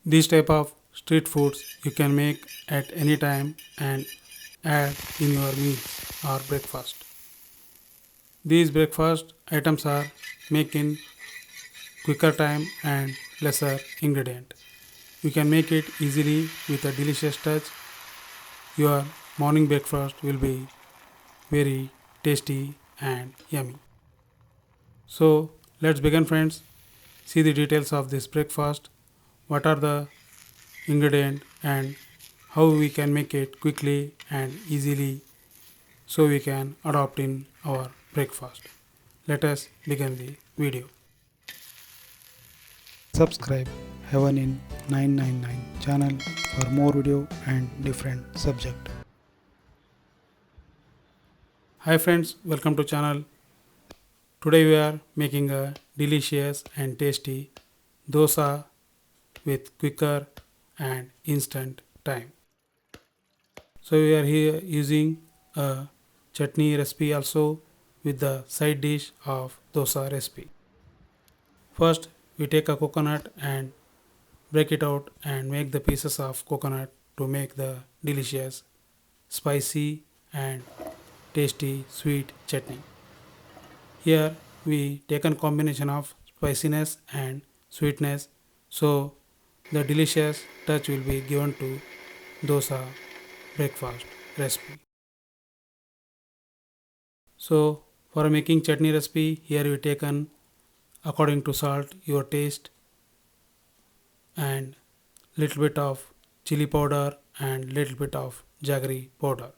These type of street foods you can make at any time and add in your meals or breakfast. These breakfast items are made in quicker time and lesser ingredient. You can make it easily with a delicious touch. Your morning breakfast will be very tasty and yummy. So let's begin friends. See the details of this breakfast. What are the ingredient and how we can make it quickly and easily so we can adopt in our breakfast. Let us begin the video. Subscribe Heaven in 999 channel for more video and different subject. Hi friends, welcome to channel. Today we are making a delicious and tasty dosa with quicker and instant time. So we are here using a chutney recipe also with the side dish of dosa recipe. First we take a coconut and break it out and make the pieces of coconut to make the delicious spicy and tasty sweet chutney. Here we taken combination of spiciness and sweetness so the delicious touch will be given to dosa breakfast recipe. So for making chutney recipe here we taken according to salt your taste and little bit of chili powder and little bit of jaggery powder.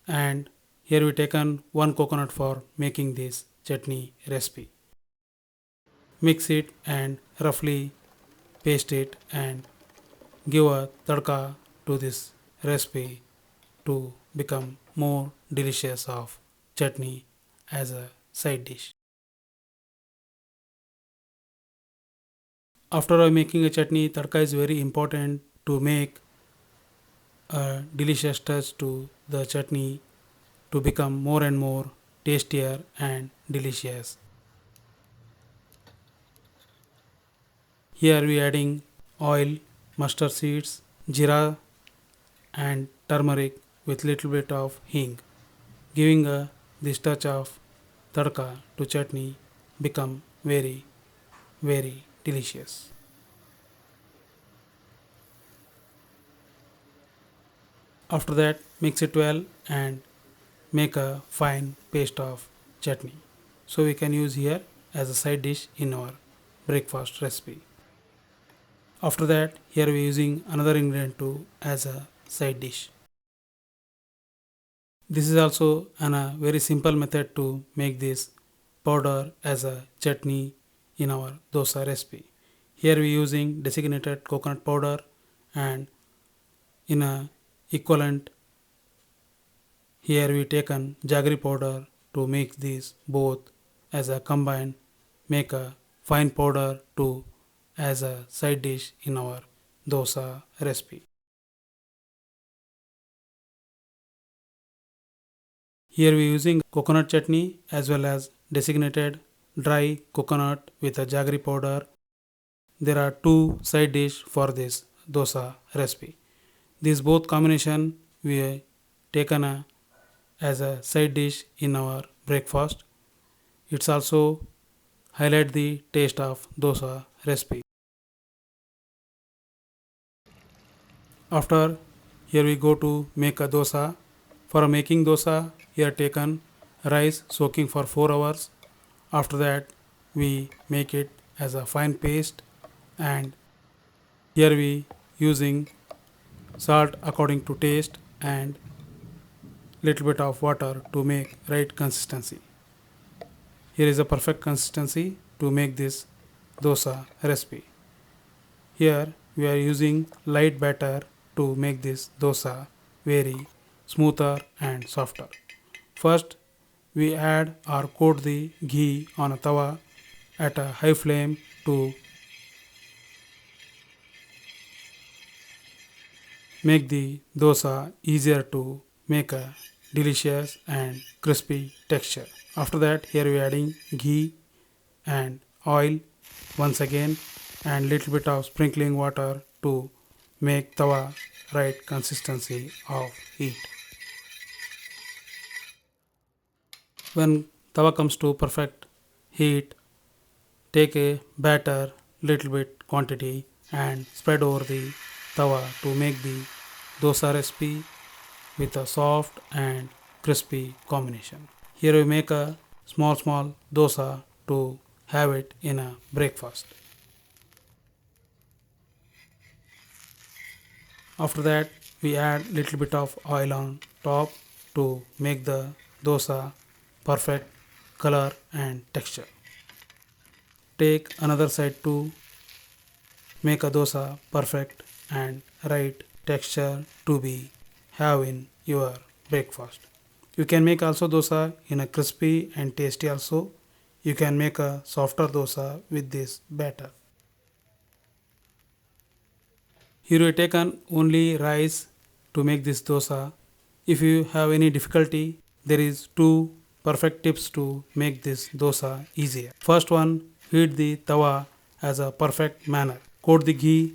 And here we taken one coconut for making this chutney recipe. Mix it and roughly paste it and give a tadka to this recipe to become more delicious of chutney as a side dish. After making a chutney, tadka is very important to make a delicious touch to the chutney to become more and more tastier and delicious. Here we adding oil, mustard seeds, jeera and turmeric with little bit of hing, giving this touch of tadka to chutney become very delicious. After that mix it well and make a fine paste of chutney. So we can use here as a side dish in our breakfast recipe. After that here we are using another ingredient too as a side dish. This is also a very simple method to make this powder as a chutney in our dosa recipe. Here we are using designated coconut powder and in a equivalent here we taken jaggery powder to mix these both as a combine make a fine powder to as a side dish in our dosa recipe. Here we using coconut chutney as well as designated dry coconut with a jaggery powder. There are two side dish for this dosa recipe. These both combination we taken as a side dish in our breakfast. It's also highlight the taste of dosa recipe. After here we go to make a dosa. For making dosa here taken rice soaking for 4 hours. After that we make it as a fine paste and here we using salt according to taste and little bit of water to make right consistency. Here is a perfect consistency to make this dosa recipe. Here we are using light batter to make this dosa very smoother and softer. First we add or coat the ghee on a tawa at a high flame to make the dosa easier to make a delicious and crispy texture. After that here we are adding ghee and oil once again and little bit of sprinkling water to make tawa right consistency of heat. When tawa comes to perfect heat, take a batter little bit quantity and spread over the tawa to make the dosa recipe with a soft and crispy combination. Here we make a small dosa to have it in a breakfast. After that we add little bit of oil on top to make the dosa perfect color and texture. Take another side to make a dosa perfect and right texture to be have in your breakfast. You can make also dosa in a crispy and tasty also. You can make a softer dosa with this batter. Here we taken only rice to make this dosa. If you have any difficulty, there is two perfect tips to make this dosa easier. First one, heat the tawa as a perfect manner. Coat the ghee,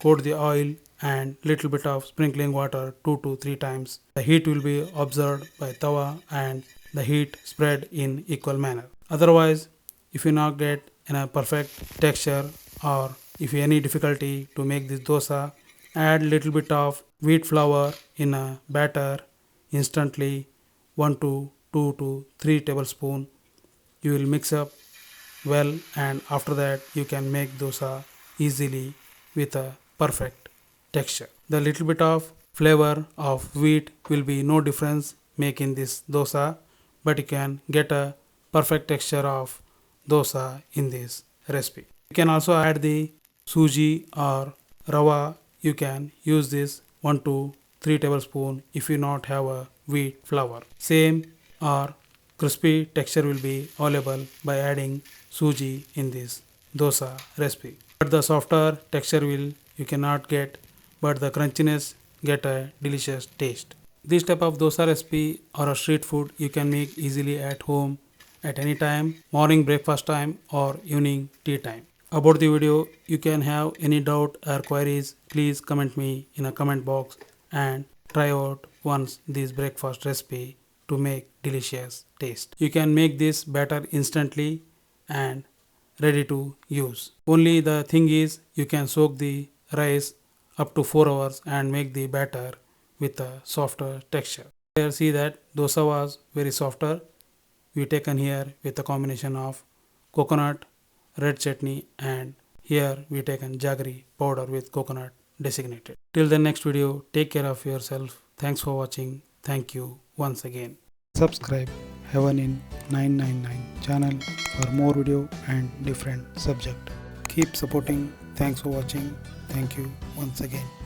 coat the oil and little bit of sprinkling water 2 to 3 times. The heat will be observed by tawa and the heat spread in equal manner. Otherwise, if you not get in a perfect texture or if you any difficulty to make this dosa, add little bit of wheat flour in a batter instantly 1 to 2 to 3 tablespoon. You will mix up well and after that you can make dosa easily with a perfect texture. The little bit of flavor of wheat will be no difference making this dosa, but you can get a perfect texture of dosa in this recipe. You can also add the suji or rava. You can use this 1 to 3 tablespoon if you not have a wheat flour. Same or crispy texture will be available by adding suji in this dosa recipe. But the softer texture will you cannot get, but the crunchiness get a delicious taste. This type of dosa recipe or a street food you can make easily at home at any time, morning breakfast time or evening tea time. About the video, you can have any doubt or queries, please comment me in a comment box and try out once this breakfast recipe to make delicious taste. You can make this batter instantly and ready to use. Only the thing is you can soak the rice up to 4 hours and make the batter with a softer texture. Here see that dosa was very softer. We taken here with a combination of coconut, red chutney and here we taken jaggery powder with coconut designated. Till the next video, take care of yourself. Thanks for watching. Thank you once again. Subscribe Heaven in 999 channel for more video and different subject. Keep supporting. Thanks for watching. Thank you once again.